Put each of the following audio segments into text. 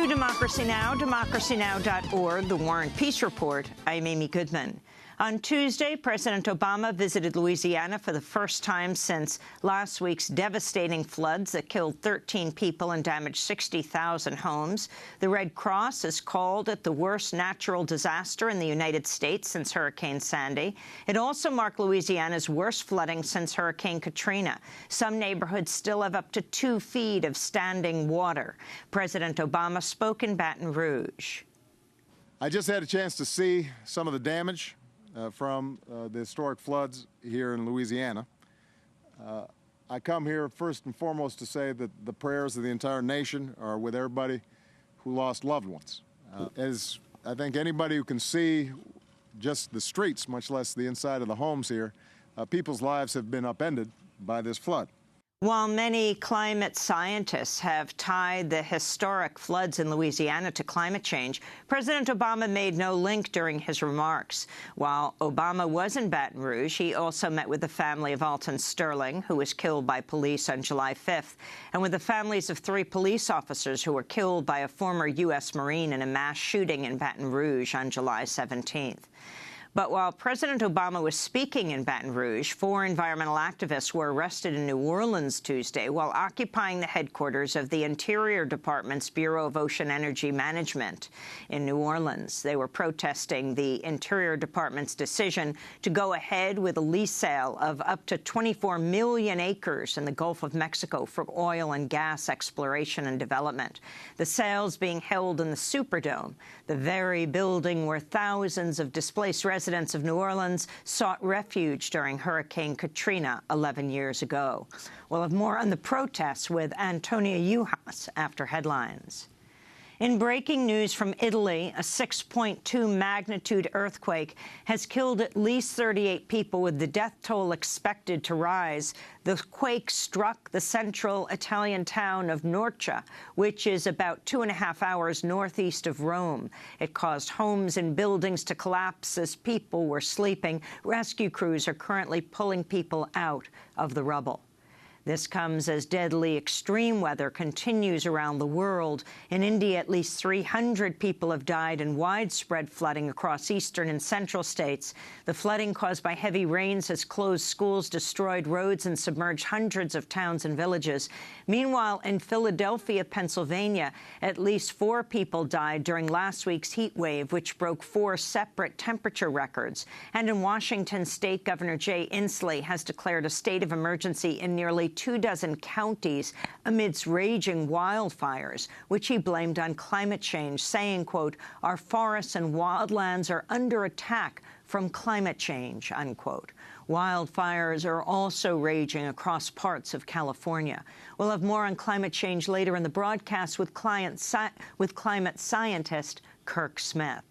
to Democracy Now!, democracynow.org, The War and Peace Report. I'm Amy Goodman. On Tuesday, President Obama visited Louisiana for the first time since last week's devastating floods that killed 13 people and damaged 60,000 homes. The Red Cross has called it the worst natural disaster in the United States since Hurricane Sandy. It also marked Louisiana's worst flooding since Hurricane Katrina. Some neighborhoods still have up to 2 feet of standing water. President Obama spoke in Baton Rouge. I just had a chance to see some of the damage from the historic floods here in Louisiana. I come here first and foremost to say that the prayers of the entire nation are with everybody who lost loved ones. As I think anybody who can see just the streets, much less the inside of the homes here, people's lives have been upended by this flood. While many climate scientists have tied the historic floods in Louisiana to climate change, President Obama made no link during his remarks. While Obama was in Baton Rouge, he also met with the family of Alton Sterling, who was killed by police on July 5th, and with the families of 3 police officers who were killed by a former U.S. Marine in a mass shooting in Baton Rouge on July 17th. But while President Obama was speaking in Baton Rouge, 4 environmental activists were arrested in New Orleans Tuesday while occupying the headquarters of the Interior Department's Bureau of Ocean Energy Management in New Orleans. They were protesting the Interior Department's decision to go ahead with a lease sale of up to 24 million acres in the Gulf of Mexico for oil and gas exploration and development. The sales being held in the Superdome, the very building where thousands of displaced residents of New Orleans sought refuge during Hurricane Katrina 11 years ago. We'll have more on the protests with Antonia Yuhas after headlines. In breaking news from Italy, a 6.2 magnitude earthquake has killed at least 38 people, with the death toll expected to rise. The quake struck the central Italian town of Norcia, which is about 2.5 hours northeast of Rome. It caused homes and buildings to collapse as people were sleeping. Rescue crews are currently pulling people out of the rubble. This comes as deadly extreme weather continues around the world. In India, at least 300 people have died in widespread flooding across eastern and central states. The flooding caused by heavy rains has closed schools, destroyed roads, and submerged hundreds of towns and villages. Meanwhile, in Philadelphia, Pennsylvania, at least 4 people died during last week's heat wave, which broke 4 separate temperature records. And in Washington state, Governor Jay Inslee has declared a state of emergency in nearly 24 counties amidst raging wildfires, which he blamed on climate change, saying, quote, "Our forests and wildlands are under attack from climate change," unquote. Wildfires are also raging across parts of California. We'll have more on climate change later in the broadcast with climate scientist Kirk Smith.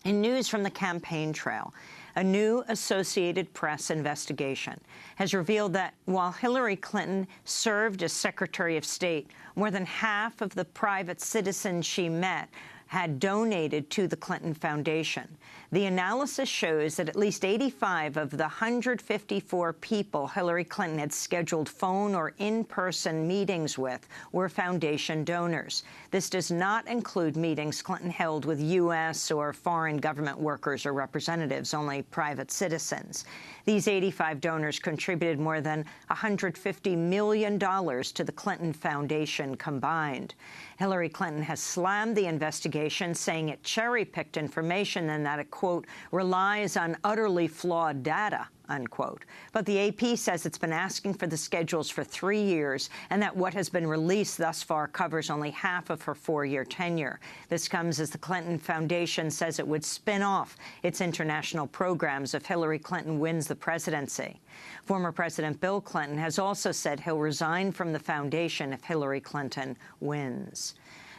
In news from the campaign trail, a new Associated Press investigation has revealed that while Hillary Clinton served as Secretary of State, more than half of the private citizens she met had donated to the Clinton Foundation. The analysis shows that at least 85 of the 154 people Hillary Clinton had scheduled phone or in-person meetings with were foundation donors. This does not include meetings Clinton held with U.S. or foreign government workers or representatives, only private citizens. These 85 donors contributed more than $150 million to the Clinton Foundation combined. Hillary Clinton has slammed the investigation, saying it cherry-picked information and that it, quote, relies on utterly flawed data, unquote. But the AP says it's been asking for the schedules for 3 years and that what has been released thus far covers only half of her 4-year tenure. This comes as the Clinton Foundation says it would spin off its international programs if Hillary Clinton wins the presidency. Former President Bill Clinton has also said he'll resign from the foundation if Hillary Clinton wins.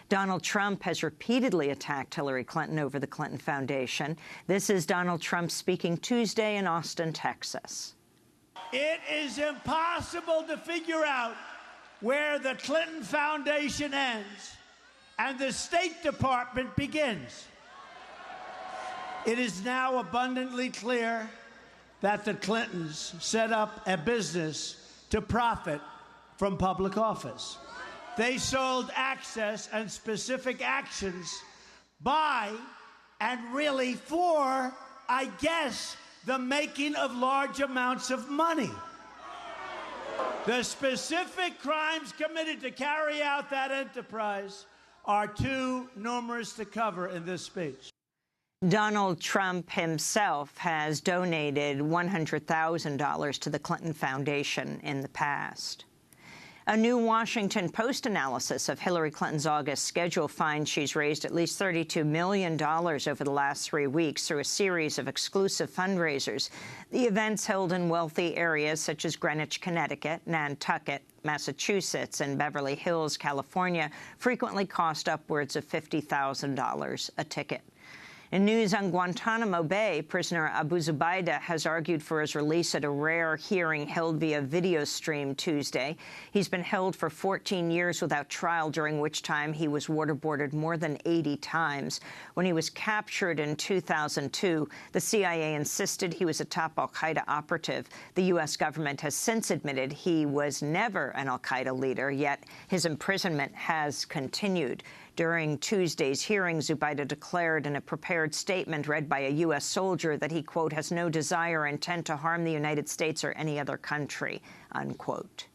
Donald Trump has repeatedly attacked Hillary Clinton over the Clinton Foundation. This is Donald Trump speaking Tuesday in Austin, Texas. It is impossible to figure out where the Clinton Foundation ends and the State Department begins. It is now abundantly clear that the Clintons set up a business to profit from public office. They sold access and specific actions by and really for, I guess, the making of large amounts of money. The specific crimes committed to carry out that enterprise are too numerous to cover in this speech. Donald Trump himself has donated $100,000 to the Clinton Foundation in the past. A new Washington Post analysis of Hillary Clinton's August schedule finds she's raised at least $32 million over the last 3 weeks through a series of exclusive fundraisers. The events held in wealthy areas such as Greenwich, Connecticut, Nantucket, Massachusetts, and Beverly Hills, California, frequently cost upwards of $50,000 a ticket. In news on Guantanamo Bay, prisoner Abu Zubaydah has argued for his release at a rare hearing held via video stream Tuesday. He's been held for 14 years without trial, during which time he was waterboarded more than 80 times. When he was captured in 2002, the CIA insisted he was a top Al-Qaeda operative. The U.S. government has since admitted he was never an Al-Qaeda leader, yet his imprisonment has continued. During Tuesday's hearing, Zubaydah declared in a prepared statement read by a U.S. soldier that he, quote, has no desire or intent to harm the United States or any other country, unquote.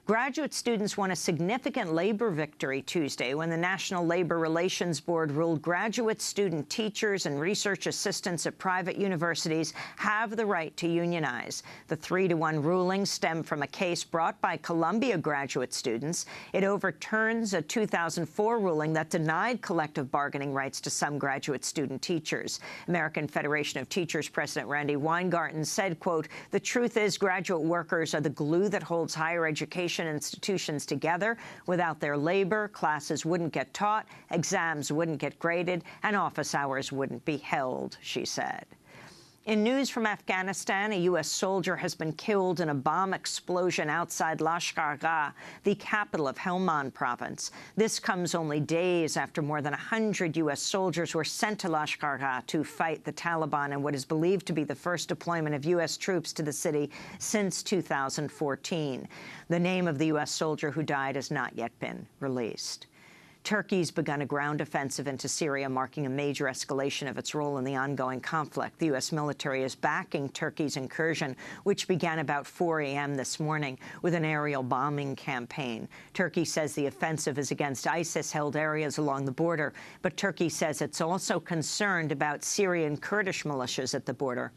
Graduate students won a significant labor victory Tuesday when the National Labor Relations Board ruled graduate student teachers and research assistants at private universities have the right to unionize. The 3-to-1 ruling stemmed from a case brought by Columbia graduate students. It overturns a 2004 ruling that denied collective bargaining rights to some graduate student teachers. American Federation of Teachers President Randy Weingarten said, quote, the truth is graduate workers are the glue that holds higher education institutions together. Without their labor, classes wouldn't get taught, exams wouldn't get graded, and office hours wouldn't be held, she said. In news from Afghanistan, a U.S. soldier has been killed in a bomb explosion outside Lashkar-Gah, the capital of Helmand province. This comes only days after more than 100 U.S. soldiers were sent to Lashkar-Gah to fight the Taliban in what is believed to be the first deployment of U.S. troops to the city since 2014. The name of the U.S. soldier who died has not yet been released. Turkey's begun a ground offensive into Syria, marking a major escalation of its role in the ongoing conflict. The U.S. military is backing Turkey's incursion, which began about 4 a.m. this morning with an aerial bombing campaign. Turkey says the offensive is against ISIS-held areas along the border, but Turkey says it's also concerned about Syrian Kurdish militias at the border.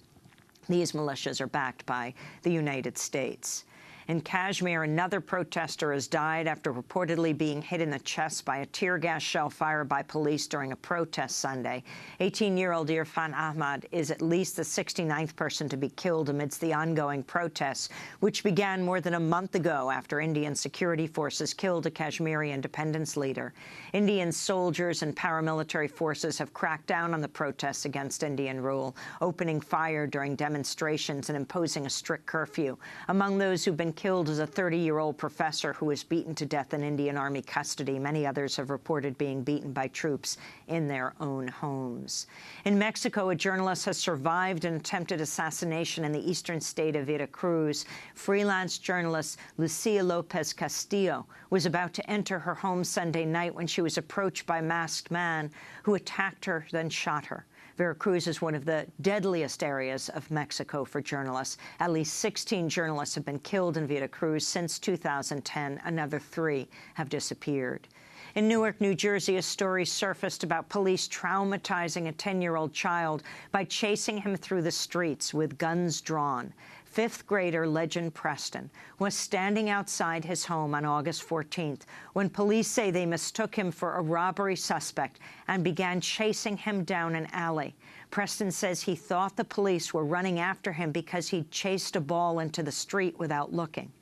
These militias are backed by the United States. In Kashmir, another protester has died after reportedly being hit in the chest by a tear gas shell fired by police during a protest Sunday. 18-year-old Irfan Ahmad is at least the 69th person to be killed amidst the ongoing protests, which began more than a month ago after Indian security forces killed a Kashmiri independence leader. Indian soldiers and paramilitary forces have cracked down on the protests against Indian rule, opening fire during demonstrations and imposing a strict curfew. Among those who've been killed is a 30-year-old professor who was beaten to death in Indian Army custody. Many others have reported being beaten by troops in their own homes. In Mexico, a journalist has survived an attempted assassination in the eastern state of Veracruz. Freelance journalist Lucia Lopez Castillo was about to enter her home Sunday night when she was approached by a masked man who attacked her, then shot her. Veracruz is one of the deadliest areas of Mexico for journalists. At least 16 journalists have been killed in Veracruz since 2010. Another 3 have disappeared. In Newark, New Jersey, a story surfaced about police traumatizing a 10-year-old child by chasing him through the streets with guns drawn. Fifth grader Legend Preston was standing outside his home on August 14th when police say they mistook him for a robbery suspect and began chasing him down an alley. Preston says he thought the police were running after him because he'd chased a ball into the street without looking.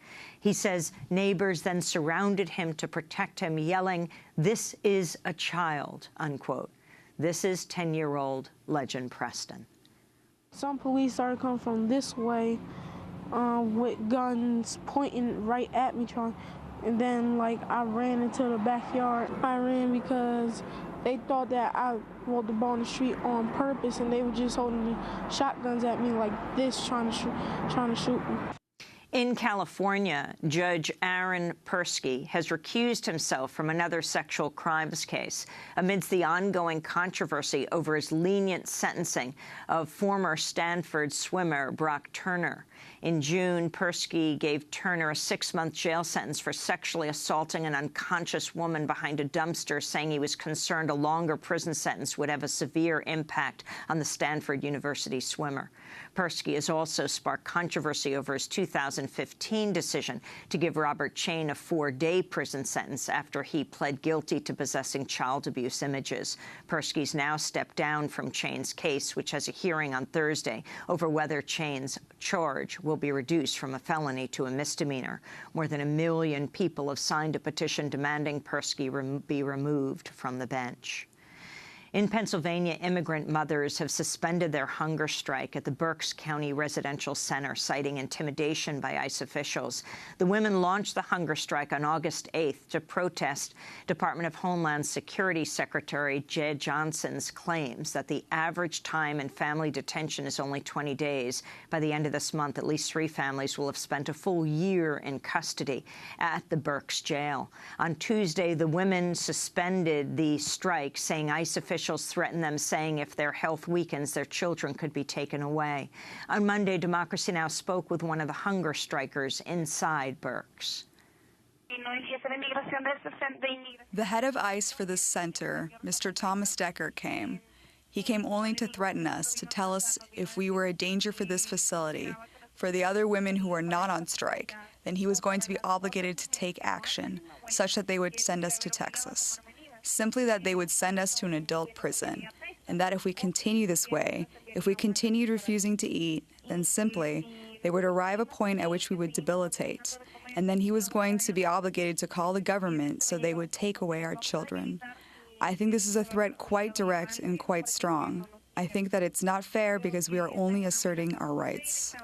He says neighbors then surrounded him to protect him, yelling, "This is a child," unquote. This is 10-year-old Legend Preston. Some police started coming from this way with guns pointing right at me, and then I ran into the backyard. I ran because they thought that I rolled the ball in the street on purpose, and they were just holding the shotguns at me like this, trying to shoot me. In California, Judge Aaron Persky has recused himself from another sexual crimes case amidst the ongoing controversy over his lenient sentencing of former Stanford swimmer Brock Turner. In June, Persky gave Turner a 6-month jail sentence for sexually assaulting an unconscious woman behind a dumpster, saying he was concerned a longer prison sentence would have a severe impact on the Stanford University swimmer. Persky has also sparked controversy over his 2015 decision to give Robert Chain a 4-day prison sentence after he pled guilty to possessing child abuse images. Persky's now stepped down from Chain's case, which has a hearing on Thursday over whether Chain's charge will be reduced from a felony to a misdemeanor. More than 1 million people have signed a petition demanding Persky be removed from the bench. In Pennsylvania, immigrant mothers have suspended their hunger strike at the Berks County Residential Center, citing intimidation by ICE officials. The women launched the hunger strike on August 8th to protest Department of Homeland Security Secretary Jed Johnson's claims that the average time in family detention is only 20 days. By the end of this month, at least 3 families will have spent a full year in custody at the Berks jail. On Tuesday, the women suspended the strike, saying ICE officials threatened them, saying if their health weakens, their children could be taken away. On Monday, Democracy Now! Spoke with one of the hunger strikers inside Berks. The head of ICE for this center, Mr. Thomas Decker, came. He came only to threaten us, to tell us if we were a danger for this facility, for the other women who were not on strike, then he was going to be obligated to take action, such that they would send us to Texas. Simply that they would send us to an adult prison, and that if we continue this way, if we continued refusing to eat, then simply they would arrive a point at which we would debilitate, and then he was going to be obligated to call the government so they would take away our children. I think this is a threat quite direct and quite strong. I think that it's not fair because we are only asserting our rights.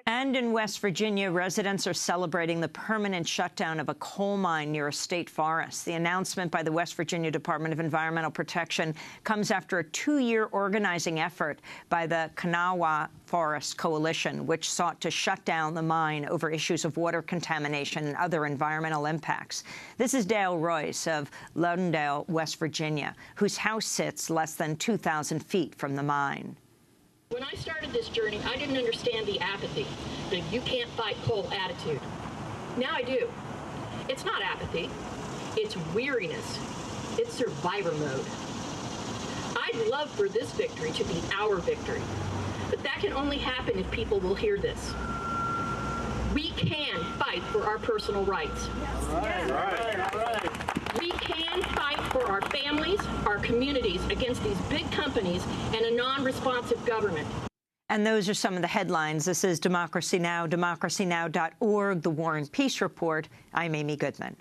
And in West Virginia, residents are celebrating the permanent shutdown of a coal mine near a state forest. The announcement by the West Virginia Department of Environmental Protection comes after a 2-year organizing effort by the Kanawha Forest Coalition, which sought to shut down the mine over issues of water contamination and other environmental impacts. This is Dale Royce of Lauderdale, West Virginia, whose house sits less than 2,000 feet from the mine. When I started this journey, I didn't understand the apathy, the you can't fight coal attitude. Now I do. It's not apathy. It's weariness. It's survivor mode. I'd love for this victory to be our victory, but that can only happen if people will hear this. We can fight for our personal rights. Right. We can fight for our families, our communities, against these big companies and a non-responsive government. And those are some of the headlines. This is Democracy Now!, democracynow.org, The War and Peace Report. I'm Amy Goodman.